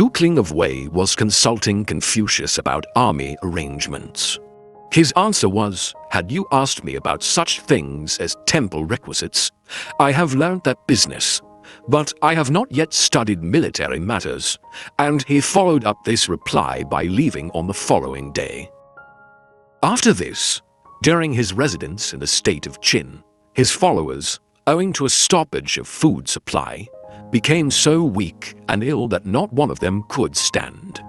Dukeling of Wei was consulting Confucius about army arrangements. His answer was, "Had you asked me about such things as temple requisites, I have learned that business, but I have not yet studied military matters," and he followed up this reply by leaving on the following day. After this, during his residence in the state of Qin, his followers, owing to a stoppage of food supply, became so weak and ill that not one of them could stand.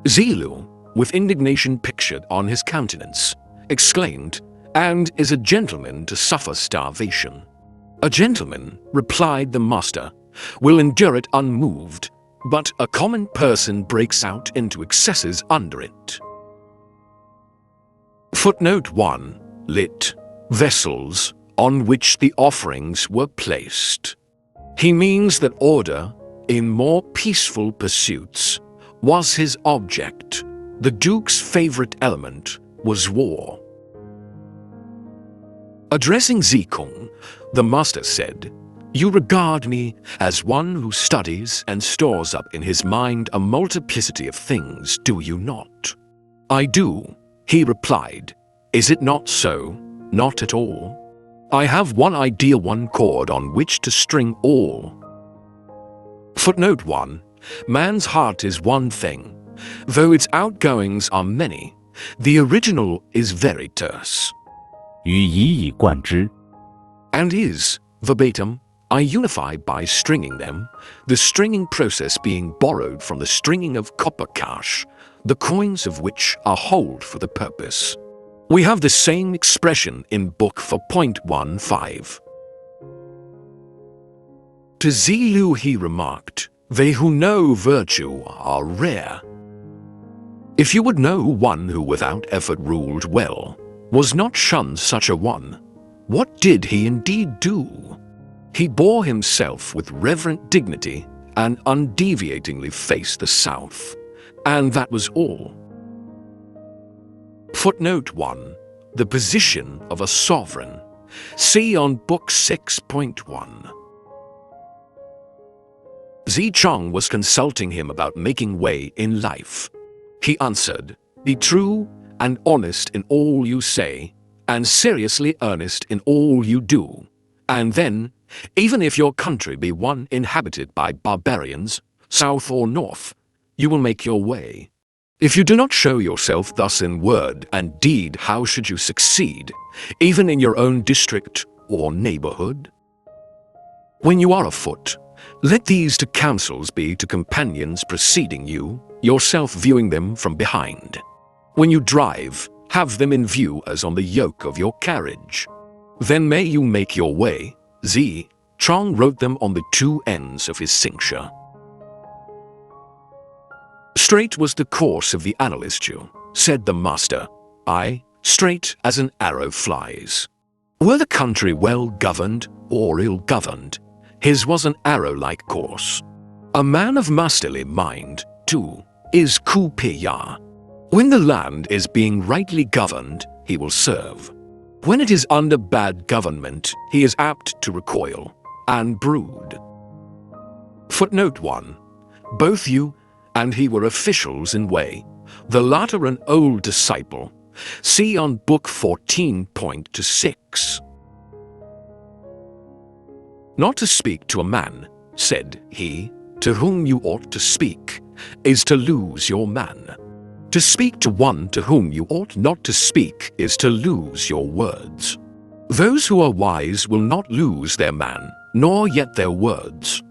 Zilu, with indignation pictured on his countenance, exclaimed, "And is a gentleman to suffer starvation?" "A gentleman," replied the master, "will endure it unmoved, but a common person breaks out into excesses under it." Footnote 1, lit. Vessels on which the offerings were placed. He means that order, in more peaceful pursuits, was his object. The Duke's favorite element was war. Addressing Zikong, the master said, "You regard me as one who studies and stores up in his mind a multiplicity of things, do you not?" "I do," he replied. "Is it not so?" "Not at all. I have one idea, one chord on which to string all." Footnote 1. Man's heart is one thing. Though its outgoings are many, the original is very terse. 予以以贯之 And is, verbatim, I unify by stringing them, the stringing process being borrowed from the stringing of copper cash, the coins of which are holed for the purpose. We have the same expression in book for .15. To Zilu he remarked, "They who know virtue are rare." If you would know one who without effort ruled well, was not shunned such a one, what did he indeed do? He bore himself with reverent dignity and undeviatingly faced the south, and that was all. Footnote 1. The position of a sovereign. See on book 6.1. Zicheng was consulting him about making way in life. He answered, "Be true and honest in all you say, and seriously earnest in all you do. And then, even if your country be one inhabited by barbarians, south or north, you will make your way. If you do not show yourself thus in word and deed, how should you succeed, even in your own district or neighborhood? When you are afoot, let these two counsels be to companions preceding you, yourself viewing them from behind. When you drive, have them in view as on the yoke of your carriage. Then may you make your way." Chong wrote them on the two ends of his cincture. "Straight was the course of the analyst, said the master. Aye, straight as an arrow flies. Were the country well governed or ill governed, his was an arrow-like course. A man of masterly mind, too, is Ku Piya. When the land is being rightly governed, he will serve. When it is under bad government, he is apt to recoil and brood." Footnote 1. Both you and he were officials in Wei, the latter an old disciple. See on book 14.6. "Not to speak to a man," said he, "to whom you ought to speak, is to lose your man. To speak to one to whom you ought not to speak is to lose your words. Those who are wise will not lose their man, nor yet their words."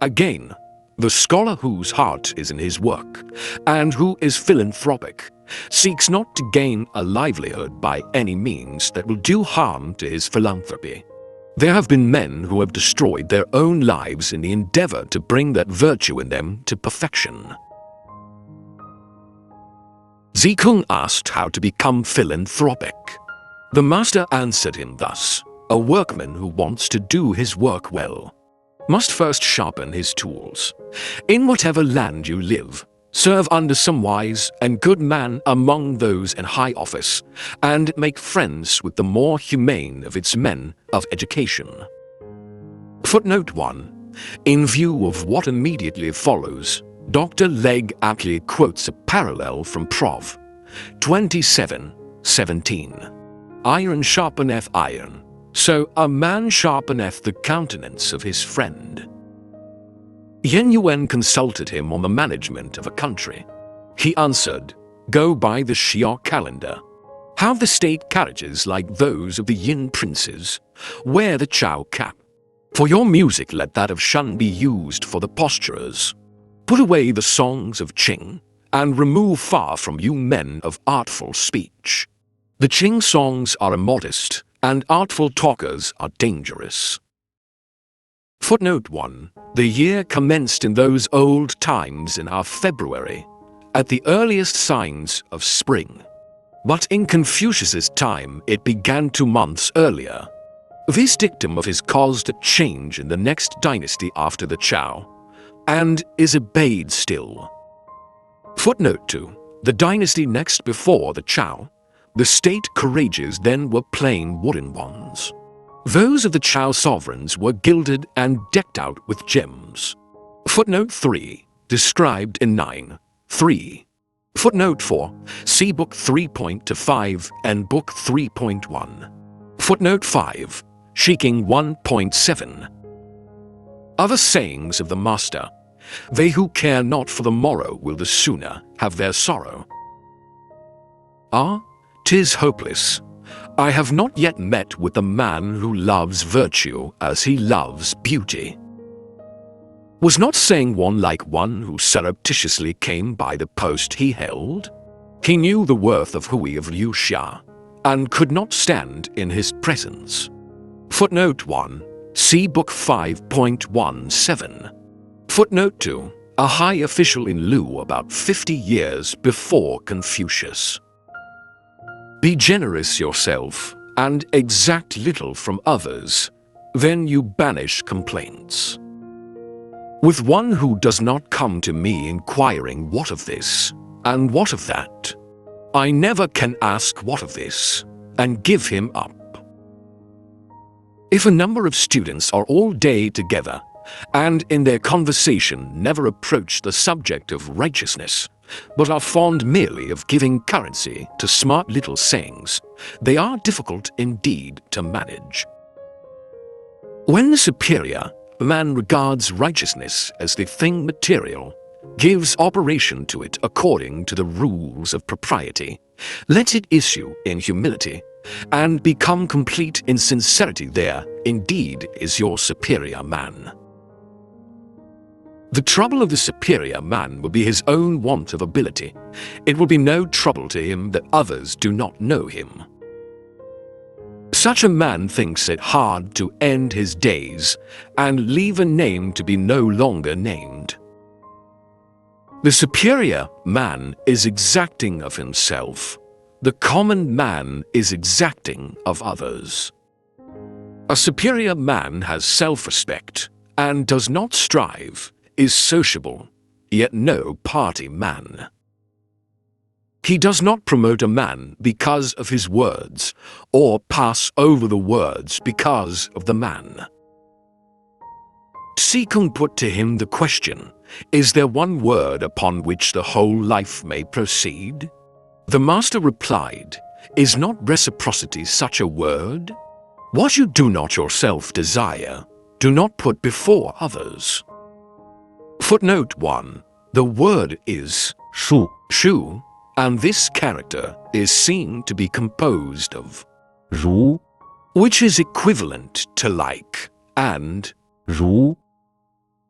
Again, the scholar whose heart is in his work, and who is philanthropic, seeks not to gain a livelihood by any means that will do harm to his philanthropy. There have been men who have destroyed their own lives in the endeavor to bring that virtue in them to perfection. Zikong asked how to become philanthropic. The master answered him thus: "A workman who wants to do his work well must first sharpen his tools. In whatever land you live, serve under some wise and good man among those in high office, and make friends with the more humane of its men of education." Footnote 1. In view of what immediately follows, Dr. Legg aptly quotes a parallel from Prov. 27:17. Iron sharpeneth iron, so a man sharpeneth the countenance of his friend. Yen Yuan consulted him on the management of a country. He answered, "Go by the Xia calendar. Have the state carriages like those of the Yin princes. Wear the Chao cap. For your music let that of Shan be used for the posturers. Put away the songs of Qing, and remove far from you men of artful speech. The Qing songs are immodest, and artful talkers are dangerous." Footnote 1. The year commenced in those old times in our February, at the earliest signs of spring. But in Confucius's time it began 2 months earlier. This dictum of his caused a change in the next dynasty after the Chao, and is obeyed still. Footnote 2. The dynasty next before the Chao, the state courages then were plain wooden ones. Those of the Chao sovereigns were gilded and decked out with gems. Footnote 3. Described in 9:3. Footnote 4. See Book 3.5 and Book 3.1. Footnote 5. Shiking 1.7. Other sayings of the master. They who care not for the morrow will the sooner have their sorrow. 'Tis hopeless. I have not yet met with the man who loves virtue as he loves beauty. Was not saying one like one who surreptitiously came by the post he held? He knew the worth of Hui of Liu Xia, and could not stand in his presence. Footnote 1. See Book 5.17. Footnote 2. A high official in Lu about 50 years before Confucius. Be generous yourself, and exact little from others, then you banish complaints. With one who does not come to me inquiring what of this, and what of that, I never can ask what of this, and give him up. If a number of students are all day together, and in their conversation never approach the subject of righteousness, but are fond merely of giving currency to smart little sayings, they are difficult indeed to manage. When the superior man regards righteousness as the thing material, gives operation to it according to the rules of propriety, lets it issue in humility, and become complete in sincerity, there indeed is your superior man. The trouble of the superior man will be his own want of ability. It will be no trouble to him that others do not know him. Such a man thinks it hard to end his days and leave a name to be no longer named. The superior man is exacting of himself. The common man is exacting of others. A superior man has self-respect and does not strive, is sociable, yet no party man. He does not promote a man because of his words, or pass over the words because of the man. Si Kung put to him the question, "Is there one word upon which the whole life may proceed?" The master replied, "Is not reciprocity such a word? What you do not yourself desire, do not put before others." Footnote 1. The word is 树 shu, and this character is seen to be composed of 如 which is equivalent to like, and 如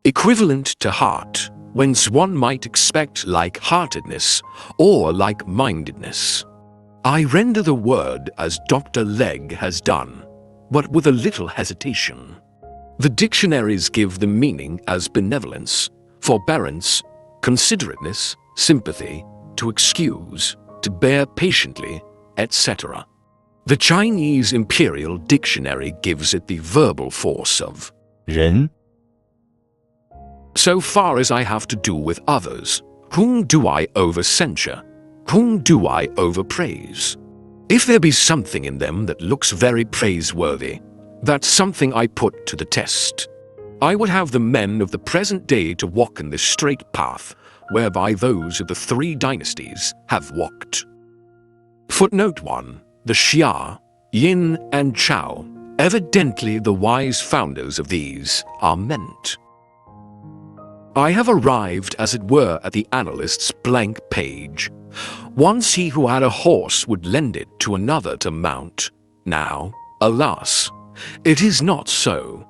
equivalent to heart, whence one might expect like-heartedness or like-mindedness. I render the word as Dr. Legg has done, but with a little hesitation. The dictionaries give the meaning as benevolence, forbearance, considerateness, sympathy, to excuse, to bear patiently, etc. The Chinese Imperial Dictionary gives it the verbal force of 人 so far as I have to do with others, whom do I over-censure? Whom do I over-praise? If there be something in them that looks very praiseworthy, that's something I put to the test. I would have the men of the present day to walk in the straight path whereby those of the 3 dynasties have walked. Footnote 1. The Xia, Yin, and Chao, evidently the wise founders of these, are meant. I have arrived, as it were, at the analyst's blank page. Once he who had a horse would lend it to another to mount. Now, alas, it is not so.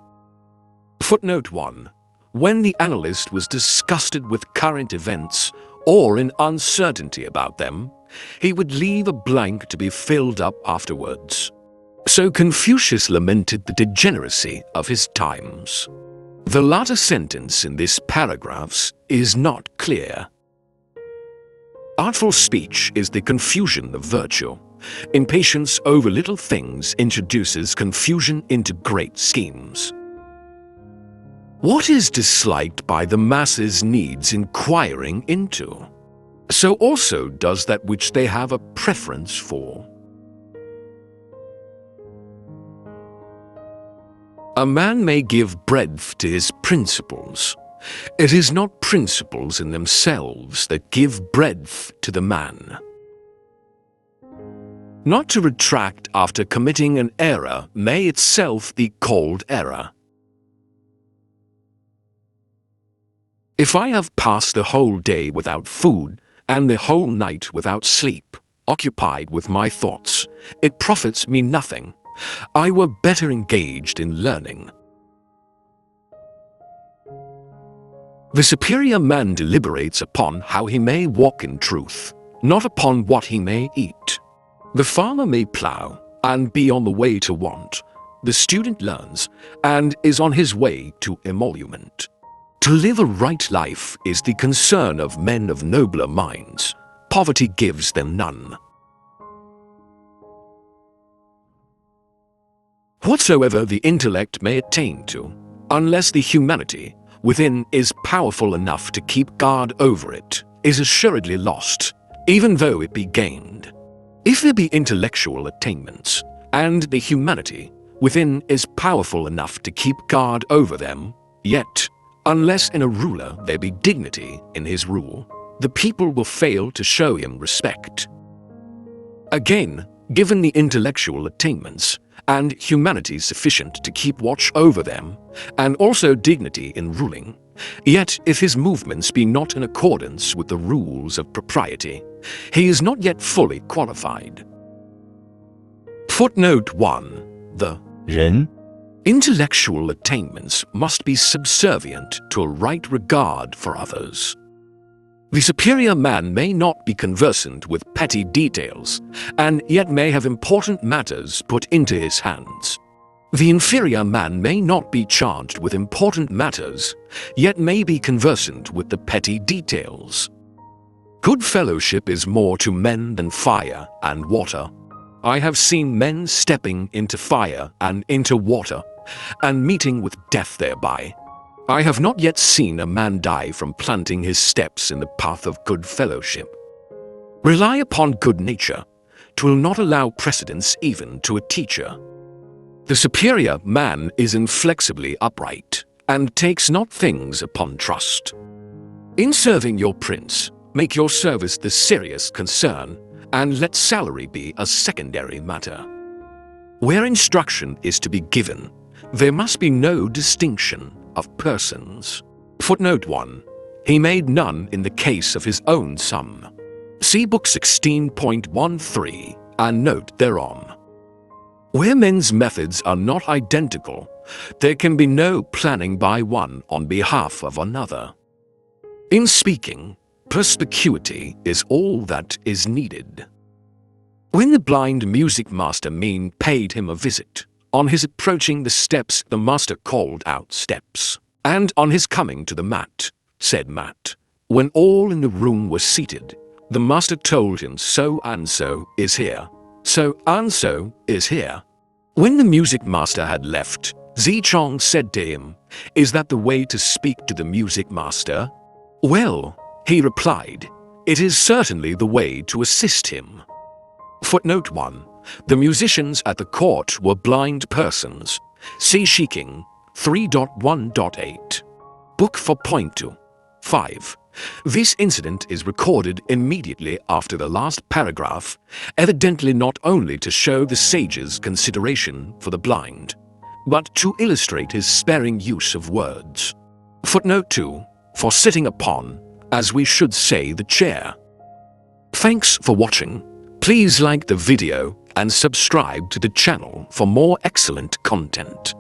Footnote 1. When the analyst was disgusted with current events or in uncertainty about them, he would leave a blank to be filled up afterwards. So Confucius lamented the degeneracy of his times. The latter sentence in this paragraph is not clear. Artful speech is the confusion of virtue. Impatience over little things introduces confusion into great schemes. What is disliked by the masses needs inquiring into. So also does that which they have a preference for. A man may give breadth to his principles. It is not principles in themselves that give breadth to the man. Not to retract after committing an error may itself be called error. If I have passed the whole day without food and the whole night without sleep, occupied with my thoughts, it profits me nothing. I were better engaged in learning. The superior man deliberates upon how he may walk in truth, not upon what he may eat. The farmer may plough and be on the way to want. The student learns and is on his way to emolument. To live a right life is the concern of men of nobler minds. Poverty gives them none. Whatsoever the intellect may attain to, unless the humanity within is powerful enough to keep guard over it, is assuredly lost, even though it be gained. If there be intellectual attainments, and the humanity within is powerful enough to keep guard over them, yet, unless in a ruler there be dignity in his rule, the people will fail to show him respect. Again, given the intellectual attainments, and humanity sufficient to keep watch over them, and also dignity in ruling, yet if his movements be not in accordance with the rules of propriety, he is not yet fully qualified. Footnote 1. The 人 intellectual attainments must be subservient to a right regard for others. The superior man may not be conversant with petty details, and yet may have important matters put into his hands. The inferior man may not be charged with important matters, yet may be conversant with the petty details. Good fellowship is more to men than fire and water. I have seen men stepping into fire and into water, and meeting with death thereby. I have not yet seen a man die from planting his steps in the path of good fellowship. Rely upon good nature. 'Twill not allow precedence even to a teacher. The superior man is inflexibly upright, and takes not things upon trust. In serving your prince, make your service the serious concern, and let salary be a secondary matter. Where instruction is to be given, there must be no distinction of persons. Footnote 1. He made none in the case of his own son. See Book 16.13 and note thereon. Where men's methods are not identical, there can be no planning by one on behalf of another. In speaking, perspicuity is all that is needed. When the blind music master Mean paid him a visit, on his approaching the steps the master called out steps, and on his coming to the mat, said mat. When all in the room were seated, the master told him so and so is here, so and so is here. When the music master had left, Zichong said to him, "Is that the way to speak to the music master?" "Well," he replied, "it is certainly the way to assist him." Footnote 1. The musicians at the court were blind persons. See Shiking, 3.1.8. Book for point 2. 5. This incident is recorded immediately after the last paragraph, evidently not only to show the sage's consideration for the blind, but to illustrate his sparing use of words. Footnote 2. For sitting upon, as we should say, the chair. Thanks for watching. Please like the video and subscribe to the channel for more excellent content.